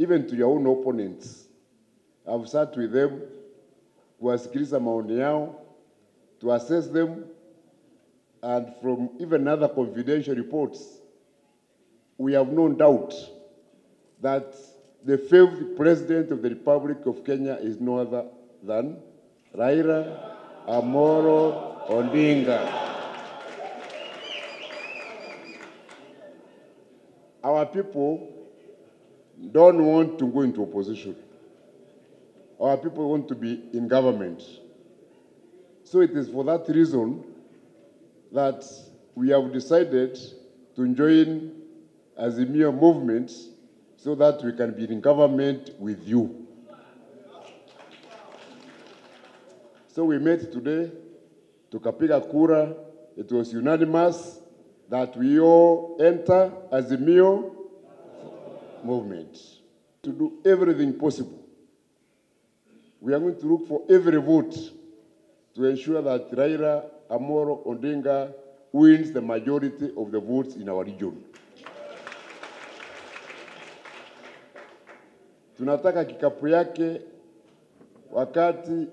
even to your own opponents. I've sat with them, kuwasikiliza maoni yao, to assess them, and from even other confidential reports, we have no doubt that the fifth president of the Republic of Kenya is no other than Raila Amolo Odinga. Our people don't want to go into opposition. Our people want to be in government. So it is for that reason that we have decided to join Azimio movement so that we can be in government with you. So we met today, tukapiga kura, it was unanimous that we all enter Azimio movement to do everything possible. We are going to look for every vote to ensure that Raila Amolo Odinga wins the majority of the votes in our region. Tunataka kikapu yake wakati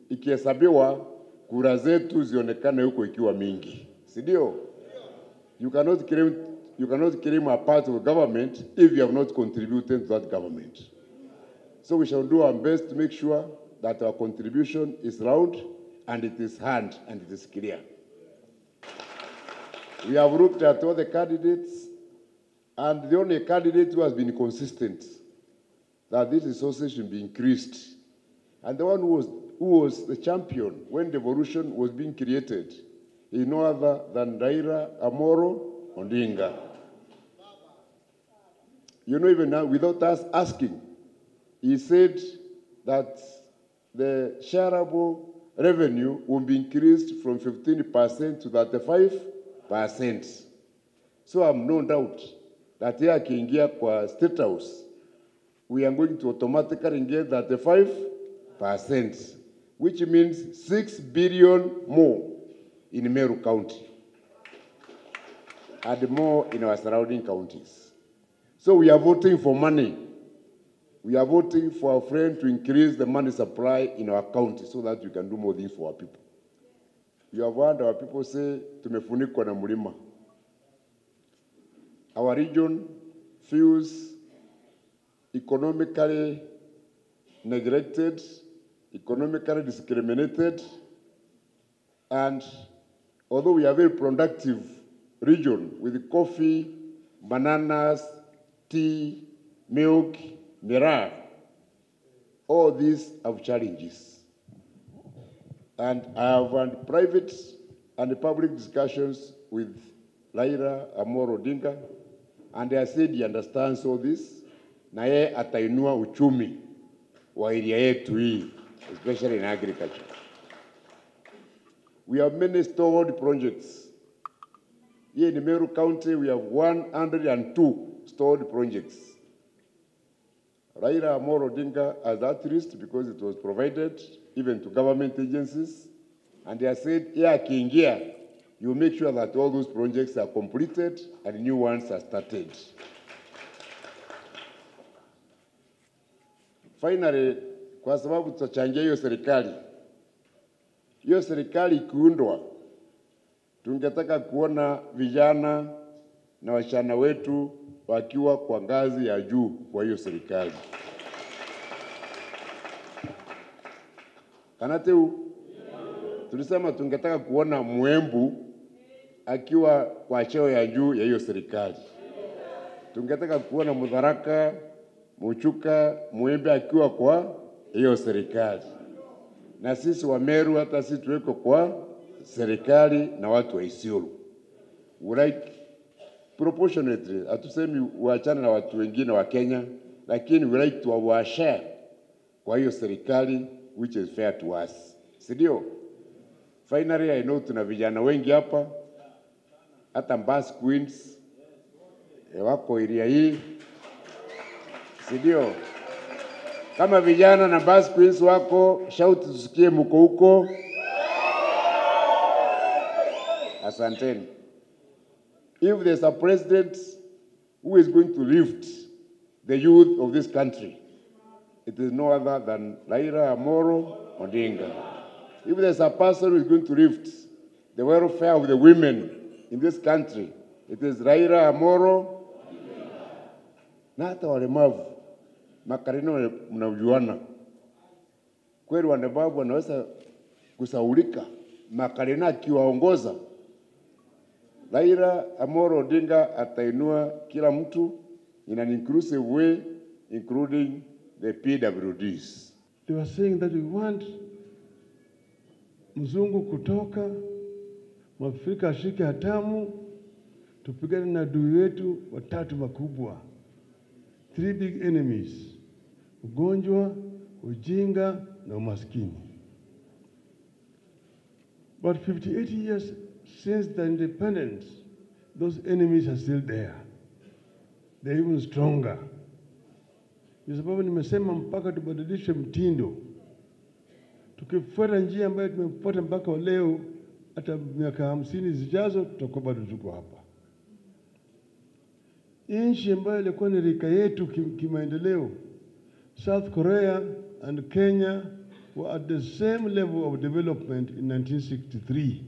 ikihesabiwa kura zetu zionekane huko ikiwa mingi. Sidio? You cannot claim a part of the government if you have not contributed to that government. So we shall do our best to make sure that our contribution is round and it is heard and it is clear. We have looked at all the candidates, and the only candidate who has been consistent that this resources should be increased, and the one who was the champion when devolution was being created, is no other than Raila Amolo Odinga. You know, even now, without us asking, he said that the shareable revenue will be increased from 15% to 35%. So I'm no doubt that here akiingia kwa State House, we are going to automatically get 35%, which means 6 billion more in Meru County and more in our surrounding counties. So we are voting for money. We are voting for our friend to increase the money supply in our county so that we can do more things for our people. You have heard our people say, tumefunikwa na mlima. Our region feels economically neglected, economically discriminated, and although we are a very productive region with coffee, bananas, tea, milk, miraa, all these have challenges. And I have had private and public discussions with Raila Amolo Odinga, and I said he understands all this, na yeye atainua uchumi wa area yetu hii, especially in agriculture. We have many stored projects. Here in Meru County, we have 102 stored projects. Raila Amolo Odinga has that list because it was provided even to government agencies. And they said, yeah, akiingia, you make sure that all those projects are completed and new ones are started. Finally, kwa sababu tutachangia hiyo serikali ikiundwa, tungetaka kuona vijana na wasichana wetu wakiwa kwa ngazi ya juu kwa hiyo serikali. Kanateu, tulisema tungetaka kuona Mwembu akiwa kwa cheo ya juu ya hiyo serikali. Tungetaka kuona Mudharaka, Muchuka, Mwembe akiwa kwa hiyo serikali. Na sisi wa Meru hata sisi tuweko kwa serikali na watu wa Isiolo. We like proportionately, hatusemi uachane na watu wengine wa Kenya, lakini we like to our share kwa hiyo serikali which is fair to us. Sidio? Finally, I know tuna vijana wengi hapa, hata Mbas Queens, wako area hii. Sidio? Kama vijana na Mbas Queens wako, shout tusikie mko huko. Asanteni. If there's a president who is going to lift the youth of this country. It is no other than Raila Amolo Odinga. If there's a person who is going to lift the welfare of the women in this country, it is Raila Amolo. Na hata walemavu, Makarina mnajuana. Kweli walemavu wanaweza kusaulika, Makarina akiwaongoza. Raila Amolo Odinga atainua kila mtu in an inclusive way, including the PWDs. They were saying that we want mzungu kutoka, Mwafrika ashike hatamu, tupigane na adui wetu watatu makubwa. 3 big enemies: ugonjwa, ujinga na umaskini. But 58 years since the independence, those enemies are still there. They're even stronger. Kwa sababu nimesema mpaka tubadilishe mtindo. Tukifuata njia ambayo tumefuata mpaka leo, hata miaka 50 zijazo tutakuwa bado tuko hapa. Nchi ambayo ilikuwa ni rika yetu kimaendeleo, South Korea and Kenya were at the same level of development in 1963.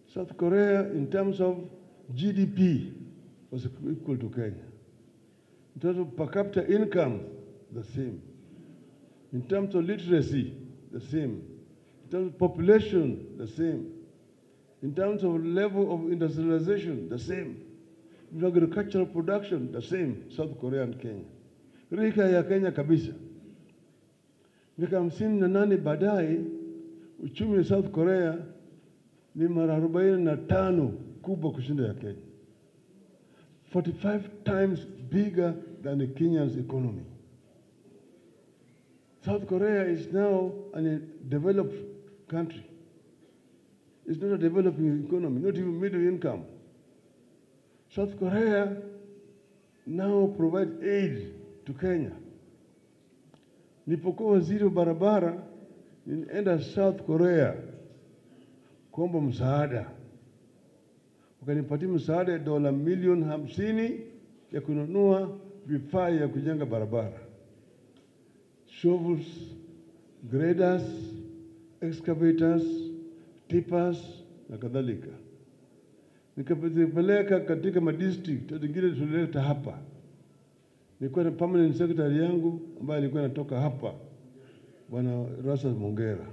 South Korea, in terms of GDP, was equal to Kenya. In terms of per capita income, the same. In terms of literacy, the same. In terms of population, the same. In terms of level of industrialization, the same. In agricultural production, the same. South Korea and Kenya. Rika ya Kenya kabisa. Miaka 58 baadaye, uchumi wa South Korea ni mara 45 kubwa kushinda ya Kenya. 45 times bigger than the Kenya's economy. South Korea is now a developed country. It's not a developing economy, not even middle income. South Korea now provides aid to Kenya. Nilipokuwa waziri wa barabara, nilienda South Korea kuomba msaada. Wakanipatia msaada ya dola milioni 50 ya kununua vifaa ya kujenga barabara. Shovels, graders, excavators, tippers na kadhalika. Nikapeleka katika madistrict, zingine tulileta hapa. Nilikuwa na permanent secretary yangu ambaye alikuwa anatoka hapa, Bwana Rasa Mongera.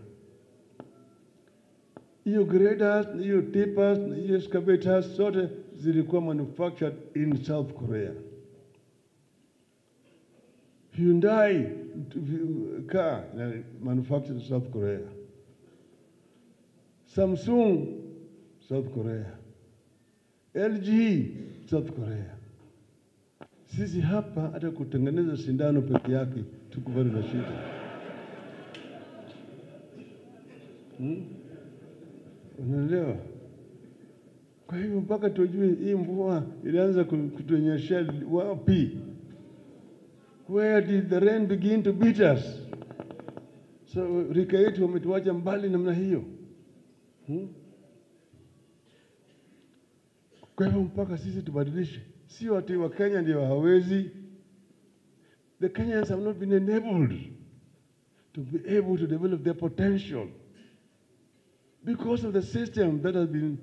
Hiyo graders, hiyo tippers, hiyo excavators zote zilikuwa manufactured in South Korea. Hyundai car manufactured in South Korea. Samsung, South Korea. LG, South Korea. Sisi hapa hata kutengeneza sindano peke yake tuko bado na shida. Unaelewa? Kwa hivyo mpaka tujue hii mvua ilianza kutunyeshea wapi? Where did the rain begin to beat us? So rika yetu wametuacha mbali namna hiyo. Kwa hivyo mpaka sisi tubadilishe. Sio ati wa Kenya ndio hawezi. The Kenyans have not been enabled to be able to develop their potential because of the system that has been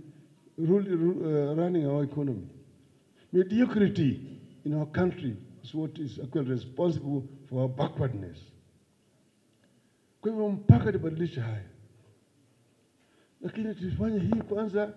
running our economy. Mediocrity in our country is what is actually responsible for our backwardness. Kwa hivyo mpaka tubadilishe haya. Lakini tufanye hii kwanza